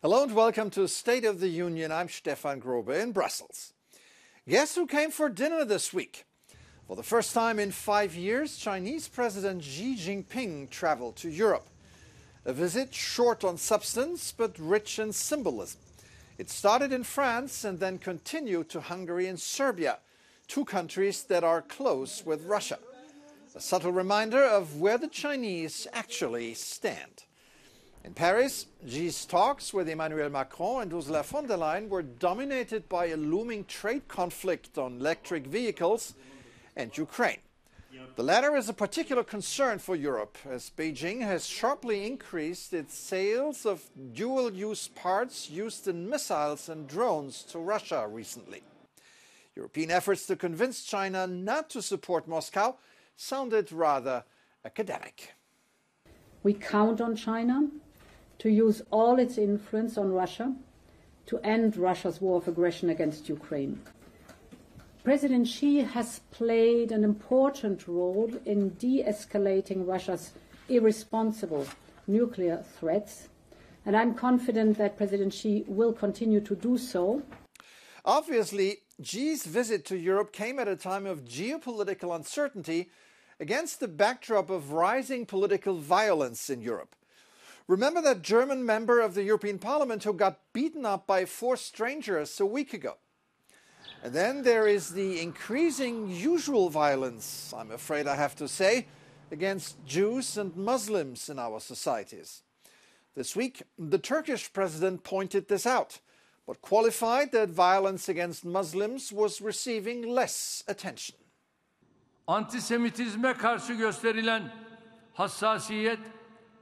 Hello and welcome to State of the Union. I'm Stefan Grobe in Brussels. Guess who came for dinner this week? For the first time in 5 years, Chinese President Xi Jinping traveled to Europe. A visit short on substance but rich in symbolism. It started in France and then continued to Hungary and Serbia, two countries that are close with Russia. A subtle reminder of where the Chinese actually stand. In Paris, Xi's talks with Emmanuel Macron and Ursula von der Leyen were dominated by a looming trade conflict on electric vehicles and Ukraine. The latter is a particular concern for Europe, as Beijing has sharply increased its sales of dual-use parts used in missiles and drones to Russia recently. European efforts to convince China not to support Moscow sounded rather academic. We count on China to use all its influence on Russia to end Russia's war of aggression against Ukraine. President Xi has played an important role in de-escalating Russia's irresponsible nuclear threats, and I'm confident that President Xi will continue to do so. Obviously, Xi's visit to Europe came at a time of geopolitical uncertainty against the backdrop of rising political violence in Europe. Remember that German member of the European Parliament who got beaten up by 4 strangers a week ago? And then there is the increasing usual violence, I'm afraid I have to say, against Jews and Muslims in our societies. This week, the Turkish president pointed this out, but qualified that violence against Muslims was receiving less attention. Antisemitizme karşı gösterilen hassasiyet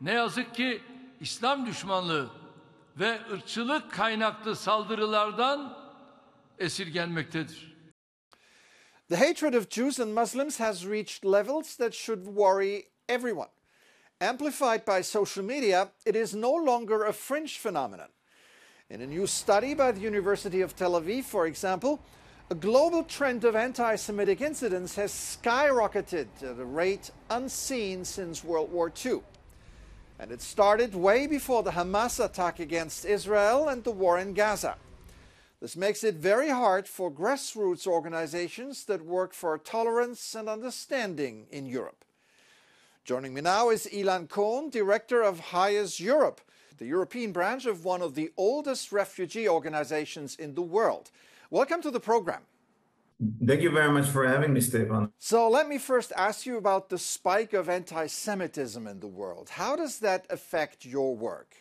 ne yazık ki İslam düşmanlığı ve ırkçılık kaynaklı saldırılardan esirgenmektedir. The hatred of Jews and Muslims has reached levels that should worry everyone. Amplified by social media, it is no longer a fringe phenomenon. In a new study by the University of Tel Aviv, for example, a global trend of anti-Semitic incidents has skyrocketed at a rate unseen since World War II. And it started way before the Hamas attack against Israel and the war in Gaza. This makes it very hard for grassroots organizations that work for tolerance and understanding in Europe. Joining me now is Ilan Cohn, director of HIAS Europe, the European branch of one of the oldest refugee organizations in the world. Welcome to the program. Thank you very much for having me, Stefan. So let me first ask you about the spike of anti-Semitism in the world. How does that affect your work?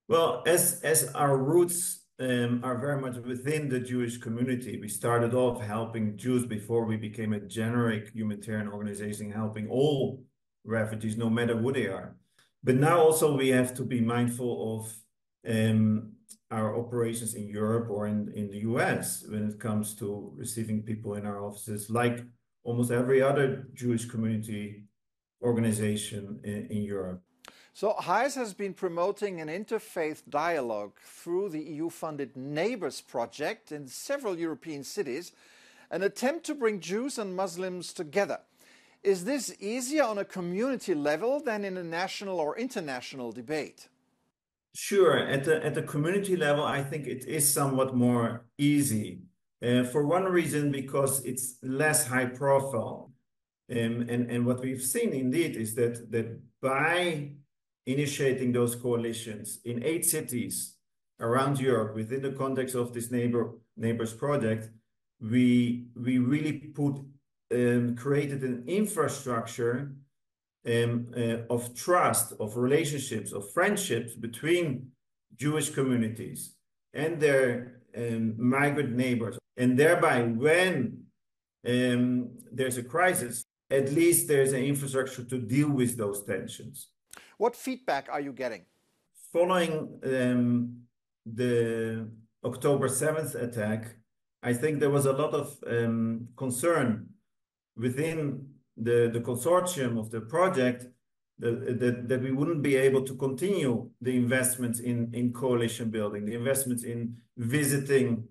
Well, as our roots are very much within the Jewish community, we started off helping Jews before we became a generic humanitarian organization, helping all refugees, no matter who they are. But now also we have to be mindful of our operations in Europe or in the US when it comes to receiving people in our offices, like almost every other Jewish community organization in Europe. So HIAS has been promoting an interfaith dialogue through the EU-funded Neighbors project in several European cities, an attempt to bring Jews and Muslims together. Is this easier on a community level than in a national or international debate? Sure. At the community level, I think it is somewhat more easy. For one reason, because it's less high profile. And what we've seen indeed is that by initiating those coalitions in 8 cities around Europe within the context of this Neighbors project, we really created an infrastructure of trust, of relationships, of friendships between Jewish communities and their migrant neighbors. And thereby, when there's a crisis, at least there's an infrastructure to deal with those tensions. What feedback are you getting? Following the October 7th attack, I think there was a lot of concern within the consortium of the project that we wouldn't be able to continue the investments in coalition building, the investments in visiting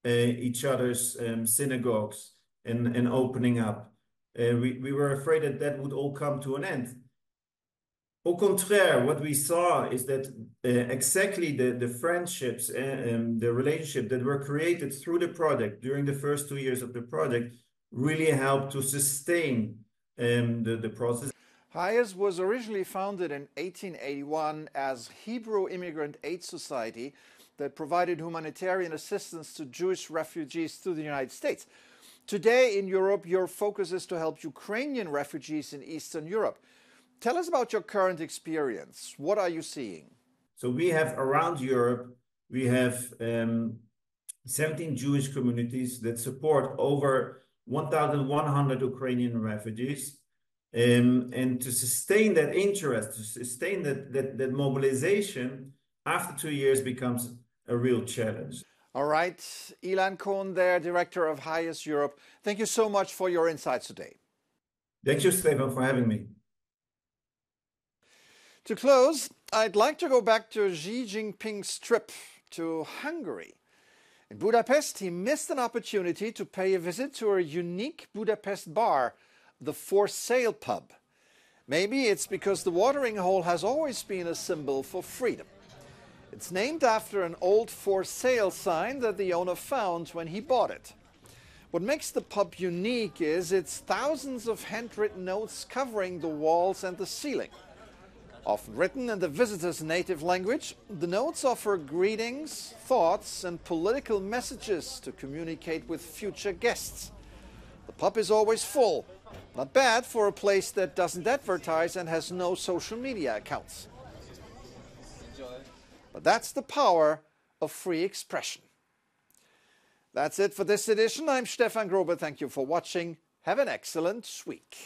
each other's synagogues and opening up. We were afraid that would all come to an end. Au contraire, what we saw is that exactly the friendships and the relationship that were created through the project during the first 2 years of the project really helped to sustain the process. HIAS was originally founded in 1881 as Hebrew Immigrant Aid Society that provided humanitarian assistance to Jewish refugees through the United States. Today in Europe, your focus is to help Ukrainian refugees in Eastern Europe. Tell us about your current experience. What are you seeing? So we have around Europe, we have 17 Jewish communities that support over 1,100 Ukrainian refugees. And to sustain that interest, to sustain that mobilization after 2 years becomes a real challenge. All right, Ilan Cohn there, Director of HIAS Europe. Thank you so much for your insights today. Thank you, Stefan, for having me. To close, I'd like to go back to Xi Jinping's trip to Hungary. In Budapest, he missed an opportunity to pay a visit to a unique Budapest bar, the For Sale pub. Maybe it's because the watering hole has always been a symbol for freedom. It's named after an old For Sale sign that the owner found when he bought it. What makes the pub unique is its thousands of handwritten notes covering the walls and the ceiling. Often written in the visitor's native language, the notes offer greetings, thoughts, and political messages to communicate with future guests. The pub is always full. Not bad for a place that doesn't advertise and has no social media accounts. But that's the power of free expression. That's it for this edition. I'm Stefan Grobe. Thank you for watching. Have an excellent week.